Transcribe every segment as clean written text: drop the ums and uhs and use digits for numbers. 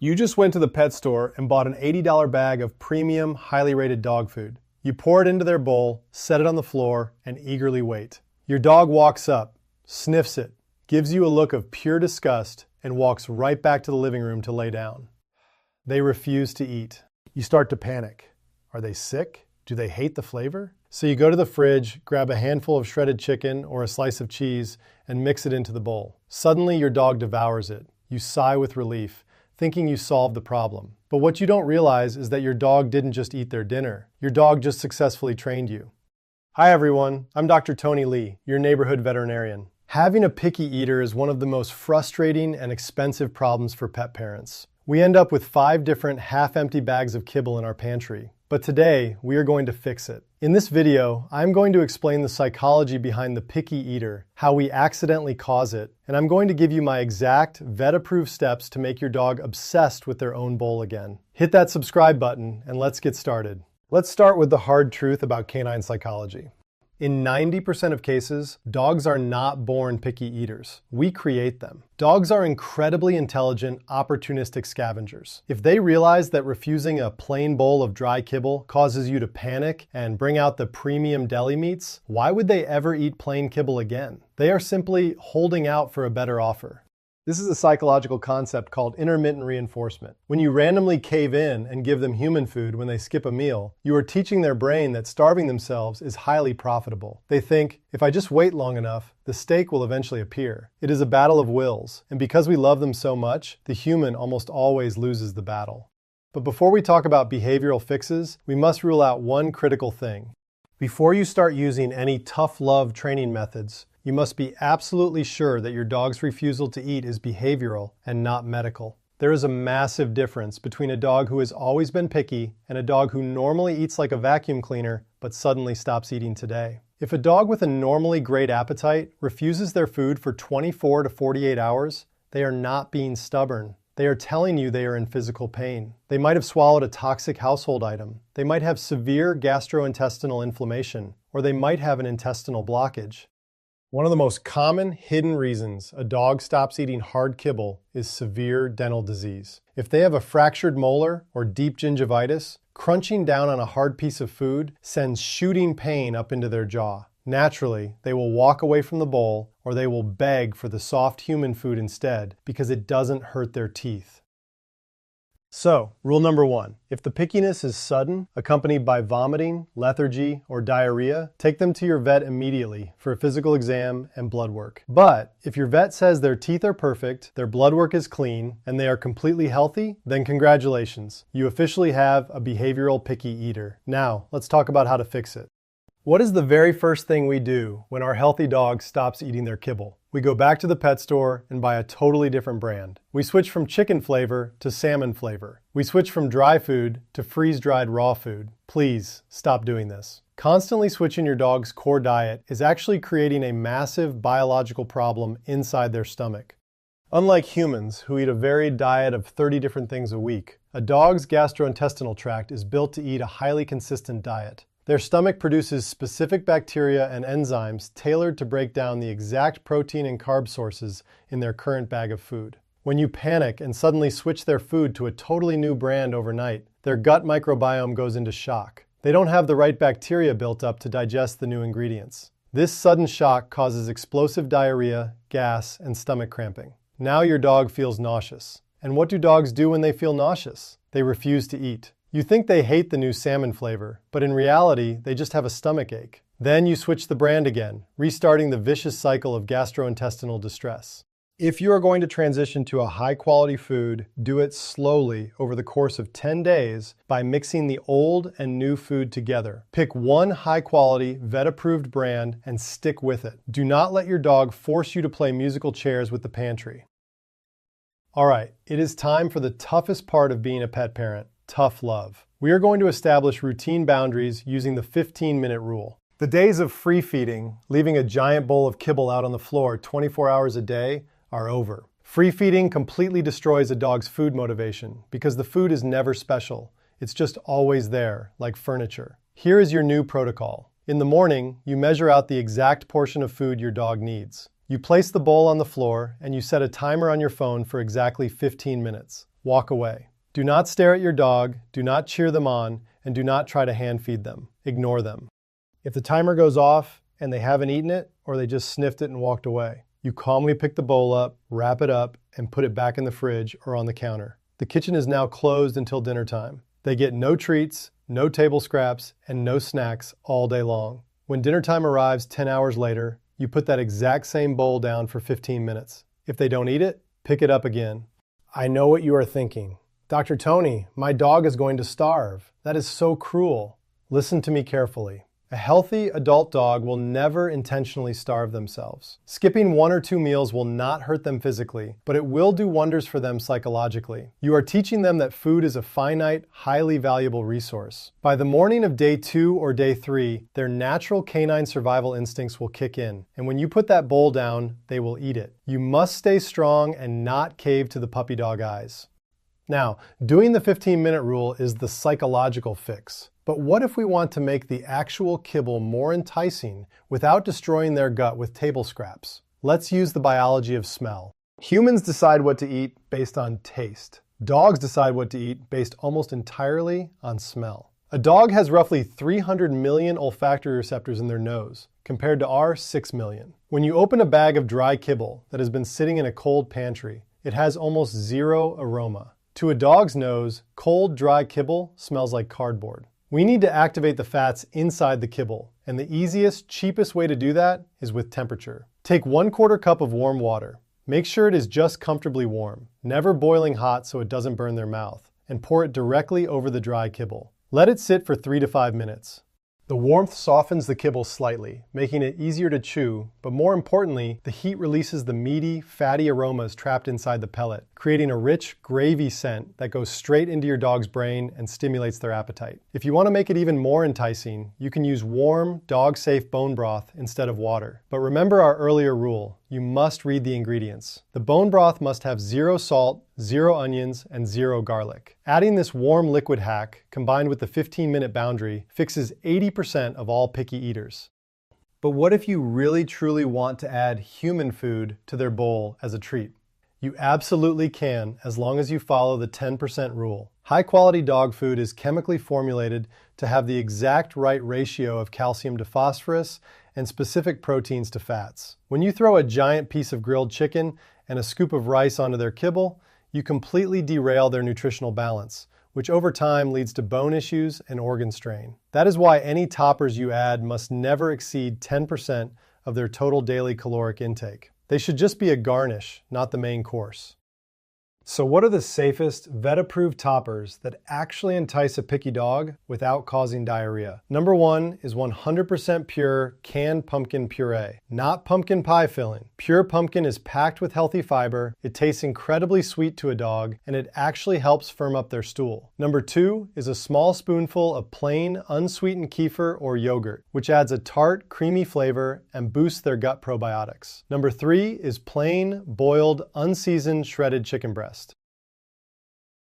You just went to the pet store and bought an $80 bag of premium, highly rated dog food. You pour it into their bowl, set it on the floor, and eagerly wait. Your dog walks up, sniffs it, gives you a look of pure disgust, and walks right back to the living room to lay down. They refuse to eat. You start to panic. Are they sick? Do they hate the flavor? So you go to the fridge, grab a handful of shredded chicken or a slice of cheese, and mix it into the bowl. Suddenly your dog devours it. You sigh with relief, thinking you solved the problem. But what you don't realize is that your dog didn't just eat their dinner. Your dog just successfully trained you. Hi everyone, I'm Dr. Tony Lee, your neighborhood veterinarian. Having a picky eater is one of the most frustrating and expensive problems for pet parents. We end up with 5 different half-empty bags of kibble in our pantry. But today, we are going to fix it. In this video, I'm going to explain the psychology behind the picky eater, how we accidentally cause it, and I'm going to give you my exact vet-approved steps to make your dog obsessed with their own bowl again. Hit that subscribe button and let's get started. Let's start with the hard truth about canine psychology. In 90% of cases, dogs are not born picky eaters. We create them. Dogs are incredibly intelligent, opportunistic scavengers. If they realize that refusing a plain bowl of dry kibble causes you to panic and bring out the premium deli meats, why would they ever eat plain kibble again? They are simply holding out for a better offer. This is a psychological concept called intermittent reinforcement. When you randomly cave in and give them human food when they skip a meal, you are teaching their brain that starving themselves is highly profitable. They think, if I just wait long enough, the steak will eventually appear. It is a battle of wills, and because we love them so much, the human almost always loses the battle. But before we talk about behavioral fixes, we must rule out one critical thing. Before you start using any tough love training methods, you must be absolutely sure that your dog's refusal to eat is behavioral and not medical. There is a massive difference between a dog who has always been picky and a dog who normally eats like a vacuum cleaner but suddenly stops eating today. If a dog with a normally great appetite refuses their food for 24 to 48 hours, they are not being stubborn. They are telling you they are in physical pain. They might have swallowed a toxic household item. They might have severe gastrointestinal inflammation, or they might have an intestinal blockage. One of the most common hidden reasons a dog stops eating hard kibble is severe dental disease. If they have a fractured molar or deep gingivitis, crunching down on a hard piece of food sends shooting pain up into their jaw. Naturally, they will walk away from the bowl or they will beg for the soft human food instead because it doesn't hurt their teeth. So, rule number 1, if the pickiness is sudden, accompanied by vomiting, lethargy, or diarrhea, take them to your vet immediately for a physical exam and blood work. But if your vet says their teeth are perfect, their blood work is clean, and they are completely healthy, then congratulations, you officially have a behavioral picky eater. Now, let's talk about how to fix it. What is the very first thing we do when our healthy dog stops eating their kibble? We go back to the pet store and buy a totally different brand. We switch from chicken flavor to salmon flavor. We switch from dry food to freeze-dried raw food. Please stop doing this. Constantly switching your dog's core diet is actually creating a massive biological problem inside their stomach. Unlike humans, who eat a varied diet of 30 different things a week, a dog's gastrointestinal tract is built to eat a highly consistent diet. Their stomach produces specific bacteria and enzymes tailored to break down the exact protein and carb sources in their current bag of food. When you panic and suddenly switch their food to a totally new brand overnight, their gut microbiome goes into shock. They don't have the right bacteria built up to digest the new ingredients. This sudden shock causes explosive diarrhea, gas, and stomach cramping. Now your dog feels nauseous. And what do dogs do when they feel nauseous? They refuse to eat. You think they hate the new salmon flavor, but in reality, they just have a stomach ache. Then you switch the brand again, restarting the vicious cycle of gastrointestinal distress. If you are going to transition to a high-quality food, do it slowly over the course of 10 days by mixing the old and new food together. Pick one high-quality, vet-approved brand and stick with it. Do not let your dog force you to play musical chairs with the pantry. All right, it is time for the toughest part of being a pet parent. Tough love. We are going to establish routine boundaries using the 15-minute rule. The days of free feeding, leaving a giant bowl of kibble out on the floor 24 hours a day, are over. Free feeding completely destroys a dog's food motivation because the food is never special. It's just always there, like furniture. Here is your new protocol. In the morning, you measure out the exact portion of food your dog needs. You place the bowl on the floor and you set a timer on your phone for exactly 15 minutes. walk away. Do not stare at your dog, do not cheer them on, and do not try to hand feed them. Ignore them. If the timer goes off and they haven't eaten it, or they just sniffed it and walked away, you calmly pick the bowl up, wrap it up, and put it back in the fridge or on the counter. The kitchen is now closed until dinner time. They get no treats, no table scraps, and no snacks all day long. When dinner time arrives 10 hours later, you put that exact same bowl down for 15 minutes. If they don't eat it, pick it up again. I know what you are thinking. Dr. Tony, my dog is going to starve. That is so cruel. Listen to me carefully. A healthy adult dog will never intentionally starve themselves. Skipping 1 or 2 meals will not hurt them physically, but it will do wonders for them psychologically. You are teaching them that food is a finite, highly valuable resource. By the morning of day 2 or day 3, their natural canine survival instincts will kick in, and when you put that bowl down, they will eat it. You must stay strong and not cave to the puppy dog eyes. Now, doing the 15-minute rule is the psychological fix. But what if we want to make the actual kibble more enticing without destroying their gut with table scraps? Let's use the biology of smell. Humans decide what to eat based on taste. Dogs decide what to eat based almost entirely on smell. A dog has roughly 300 million olfactory receptors in their nose, compared to our 6 million. When you open a bag of dry kibble that has been sitting in a cold pantry, it has almost zero aroma. To a dog's nose, cold, dry kibble smells like cardboard. We need to activate the fats inside the kibble, and the easiest, cheapest way to do that is with temperature. Take 1/4 cup of warm water. Make sure it is just comfortably warm, never boiling hot so it doesn't burn their mouth, and pour it directly over the dry kibble. Let it sit for 3 to 5 minutes. The warmth softens the kibble slightly, making it easier to chew, but more importantly, the heat releases the meaty, fatty aromas trapped inside the pellet, creating a rich, gravy scent that goes straight into your dog's brain and stimulates their appetite. If you want to make it even more enticing, you can use warm, dog-safe bone broth instead of water. But remember our earlier rule, you must read the ingredients. The bone broth must have 0 salt, 0 onions, and 0 garlic. Adding this warm liquid hack, combined with the 15-minute boundary, fixes 80% of all picky eaters. But what if you really truly want to add human food to their bowl as a treat? You absolutely can, as long as you follow the 10% rule. High-quality dog food is chemically formulated to have the exact right ratio of calcium to phosphorus and specific proteins to fats. When you throw a giant piece of grilled chicken and a scoop of rice onto their kibble, you completely derail their nutritional balance, which over time leads to bone issues and organ strain. That is why any toppers you add must never exceed 10% of their total daily caloric intake. They should just be a garnish, not the main course. So what are the safest, vet-approved toppers that actually entice a picky dog without causing diarrhea? Number 1 is 100% pure canned pumpkin puree, not pumpkin pie filling. Pure pumpkin is packed with healthy fiber, it tastes incredibly sweet to a dog, and it actually helps firm up their stool. Number 2 is a small spoonful of plain, unsweetened kefir or yogurt, which adds a tart, creamy flavor and boosts their gut probiotics. Number 3 is plain, boiled, unseasoned, shredded chicken breast.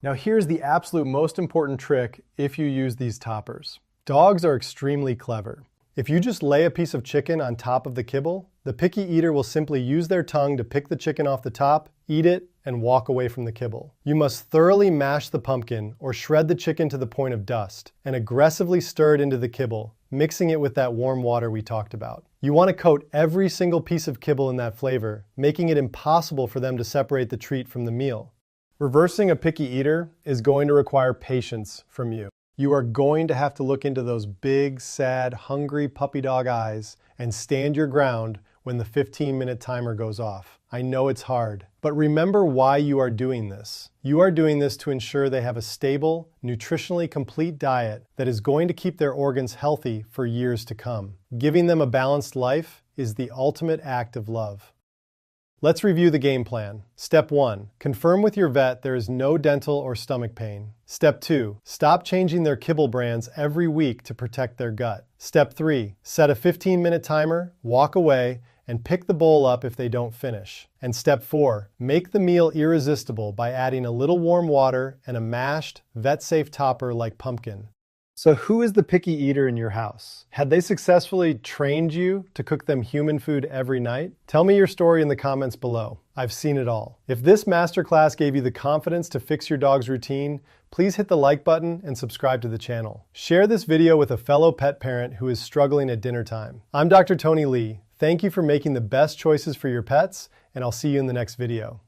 Now here's the absolute most important trick if you use these toppers. Dogs are extremely clever. If you just lay a piece of chicken on top of the kibble, the picky eater will simply use their tongue to pick the chicken off the top, eat it, and walk away from the kibble. You must thoroughly mash the pumpkin or shred the chicken to the point of dust and aggressively stir it into the kibble, mixing it with that warm water we talked about. You want to coat every single piece of kibble in that flavor, making it impossible for them to separate the treat from the meal. Reversing a picky eater is going to require patience from you. You are going to have to look into those big, sad, hungry puppy dog eyes and stand your ground when the 15-minute timer goes off. I know it's hard, but remember why you are doing this. You are doing this to ensure they have a stable, nutritionally complete diet that is going to keep their organs healthy for years to come. Giving them a balanced life is the ultimate act of love. Let's review the game plan. Step 1, confirm with your vet there is no dental or stomach pain. Step 2, stop changing their kibble brands every week to protect their gut. Step 3, set a 15-minute timer, walk away, and pick the bowl up if they don't finish. And step 4, make the meal irresistible by adding a little warm water and a mashed, vet-safe topper like pumpkin. So who is the picky eater in your house? Had they successfully trained you to cook them human food every night? Tell me your story in the comments below. I've seen it all. If this masterclass gave you the confidence to fix your dog's routine, please hit the like button and subscribe to the channel. Share this video with a fellow pet parent who is struggling at dinner time. I'm Dr. Tony Lee. Thank you for making the best choices for your pets, and I'll see you in the next video.